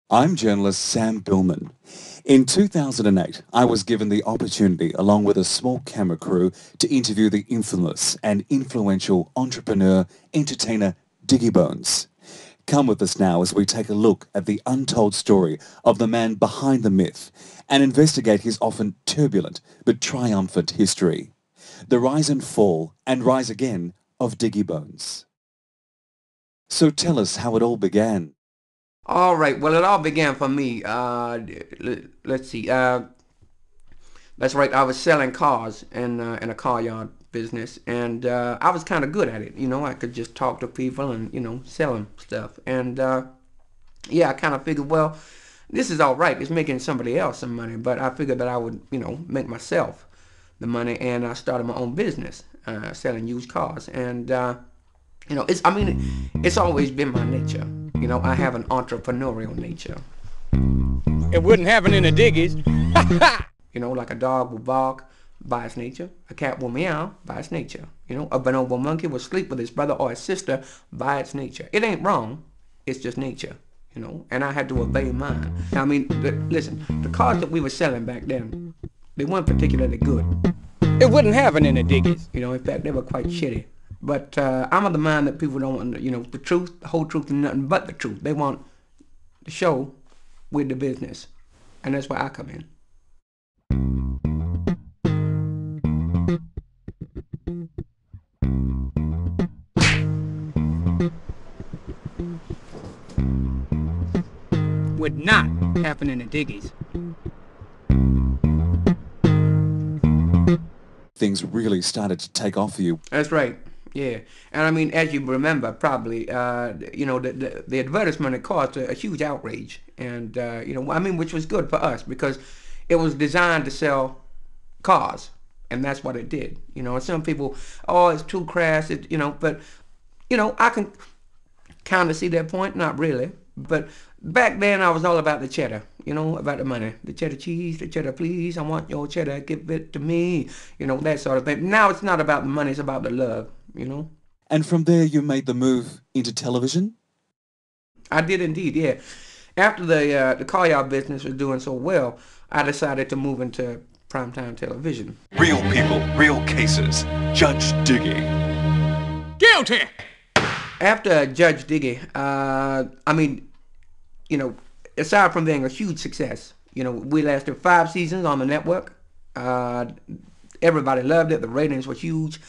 I'm journalist Sam Billman. In 2008, I was given the opportunity, along with a small camera crew, to interview the infamous and influential entrepreneur, entertainer Diggy Bones. Come with us now as we take a look at the untold story of the man behind the myth and investigate his often turbulent but triumphant history. The rise and fall and rise again of Diggy Bones. So tell us how it all began. All right. Well, it all began for me. Let's see. That's right. I was selling cars in a car yard business, and I was kind of good at it. I could just talk to people and sell them stuff. And yeah, I kind of figured, well, this is all right. It's making somebody else some money, but I figured that I would make myself the money, and I started my own business selling used cars. And it's always been my nature. I have an entrepreneurial nature. It wouldn't happen in the Diggies. Like a dog will bark by its nature, a cat will meow by its nature. A bonobo monkey will sleep with his brother or his sister by its nature. It ain't wrong, it's just nature. And I had to obey mine. Listen, the cars that we were selling back then, they weren't particularly good. It wouldn't happen in the Diggies. In fact, they were quite shitty. But I'm of the mind that people don't want, the truth, the whole truth, and nothing but the truth. They want the show with the business. And that's where I come in. Would not happen in the Diggies. Things really started to take off for you. That's right. Yeah. And as you remember, probably, the advertisement had caused a huge outrage. And, which was good for us because it was designed to sell cars. And that's what it did. And some people, oh, it's too crass, but, I can kind of see that point. Not really. But back then, I was all about the cheddar, about the money. The cheddar cheese, the cheddar please. I want your cheddar, give it to me. That sort of thing. Now it's not about the money, it's about the love. And from there you made the move into television? I did indeed, yeah. After the car yard business was doing so well, I decided to move into primetime television. Real people, real cases. Judge Diggy. Guilty! After Judge Diggy, aside from being a huge success, we lasted 5 seasons on the network. Everybody loved it. The ratings were huge.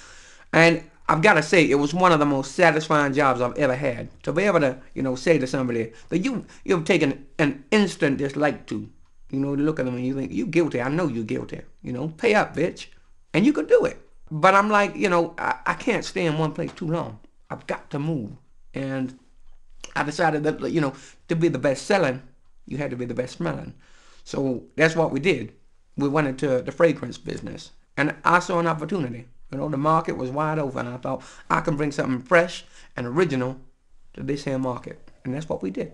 And I've got to say, it was one of the most satisfying jobs I've ever had. To be able to, say to somebody that you've taken an instant dislike to, to look at them and you think, you guilty. I know you're guilty. Pay up, bitch. And you could do it. But I'm like, I can't stay in one place too long. I've got to move. And I decided that, to be the best selling, you had to be the best smelling. So that's what we did. We went into the fragrance business. And I saw an opportunity. The market was wide open. I thought I can bring something fresh and original to this here market. And that's what we did.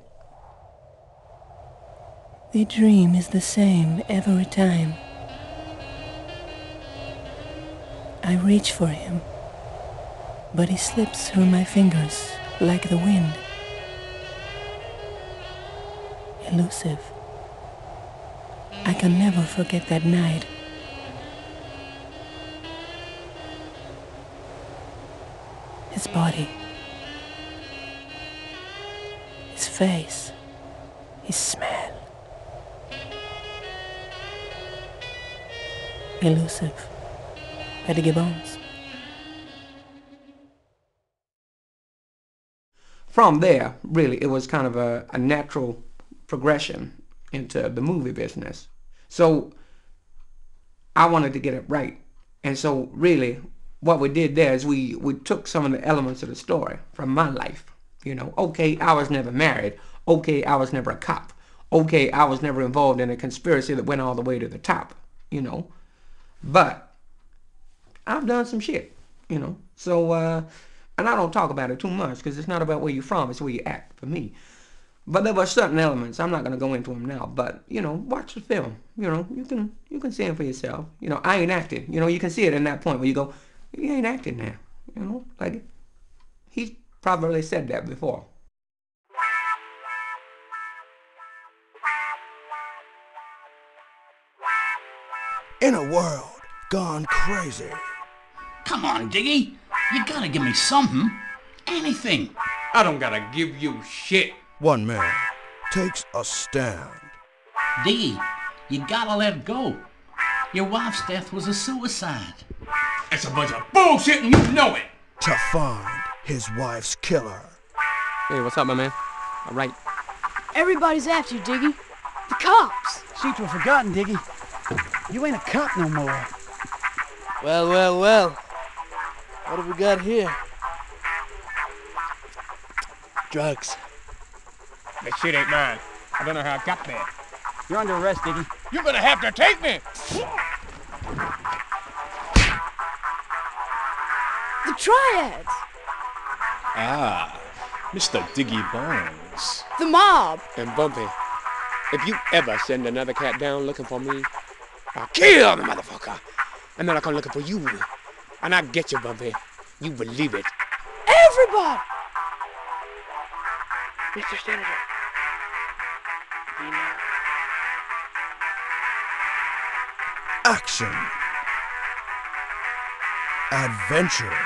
The dream is the same every time. I reach for him, but he slips through my fingers like the wind. Elusive. I can never forget that night. His body, his face, his smell. Elusive. Diggy Bones. From there, really, it was kind of a natural progression into the movie business. So I wanted to get it right. And so really, what we did there is we took some of the elements of the story from my life. Okay, I was never married. Okay, I was never a cop. Okay, I was never involved in a conspiracy that went all the way to the top. But I've done some shit. So, and I don't talk about it too much because it's not about where you're from, it's where you act, for me. But there were certain elements, I'm not going to go into them now, but, watch the film. You can see it for yourself. I ain't acting. You can see it in that point where you go, he ain't acting now. Like, he's probably said that before. In a world gone crazy. Come on, Diggy. You gotta give me something. Anything. I don't gotta give you shit. One man takes a stand. Diggy, you gotta let go. Your wife's death was a suicide. That's a bunch of bullshit and you know it. To find his wife's killer. Hey, what's up, my man? All right. Everybody's after you, Diggy. The cops. Seems we're forgotten, Diggy. You ain't a cop no more. Well, well, well. What have we got here? Drugs. That shit ain't mine. I don't know how I got there. You're under arrest, Diggy. You're gonna have to take me. The triads. Ah, Mr. Diggy Bones. The mob. And Bumpy, if you ever send another cat down looking for me, I'll kill the motherfucker. And then I'll come looking for you. And I'll get you, Bumpy. You believe it. Everybody. Mr. Senator. You know. Action. Adventure.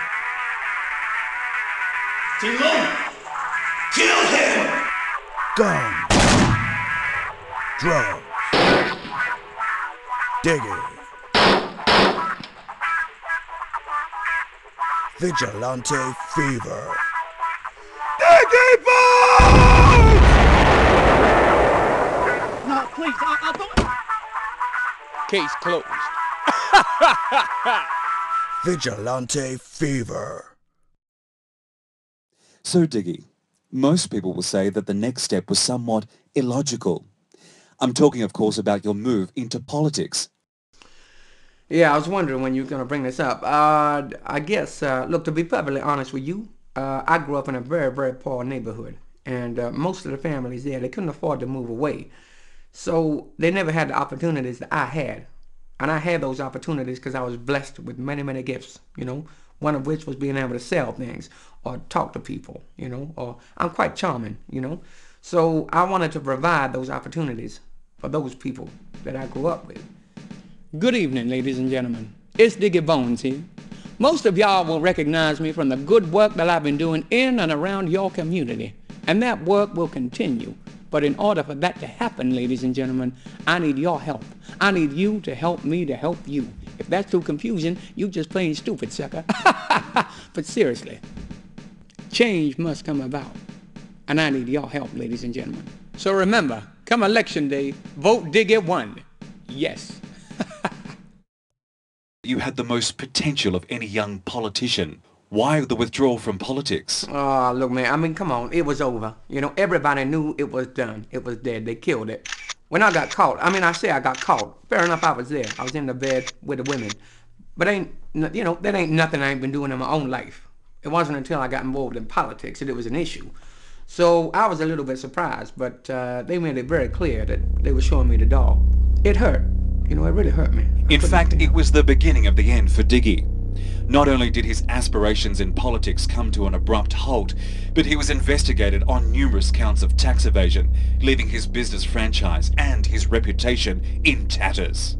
Timon! Kill him! Gun. Drugs. Diggy. Vigilante fever. Diggy Bones! No, please, I'll do it. Case closed. Vigilante fever. So, Diggy, most people will say that the next step was somewhat illogical. I'm talking, of course, about your move into politics. Yeah, I was wondering when you were going to bring this up. I guess, look, to be perfectly honest with you, I grew up in a very, very poor neighborhood. And most of the families there, they couldn't afford to move away. So they never had the opportunities that I had. And I had those opportunities because I was blessed with many, many gifts, you know, one of which was being able to sell things or talk to people, you know, or I'm quite charming, you know. So I wanted to provide those opportunities for those people that I grew up with. Good evening, ladies and gentlemen. It's Diggy Bones here. Most of y'all will recognize me from the good work that I've been doing in and around your community. And that work will continue. But in order for that to happen, ladies and gentlemen, I need your help. I need you to help me to help you. If that's too confusing, you just plain stupid, sucker. But seriously, change must come about. And I need your help, ladies and gentlemen. So remember, come election day, vote Diggy 1. Yes. You had the most potential of any young politician. Why the withdrawal from politics? Oh, look, man, I mean, come on. It was over. You know, everybody knew it was done. It was dead. They killed it. When I got caught, I mean, I say I got caught. Fair enough, I was there. I was in the bed with the women. But you know, that ain't nothing I ain't been doing in my own life. It wasn't until I got involved in politics that it was an issue. So I was a little bit surprised, but they made it very clear that they were showing me the doll. It hurt. You know, it really hurt me. In fact, it was the beginning of the end for Diggy. Not only did his aspirations in politics come to an abrupt halt, but he was investigated on numerous counts of tax evasion, leaving his business franchise and his reputation in tatters.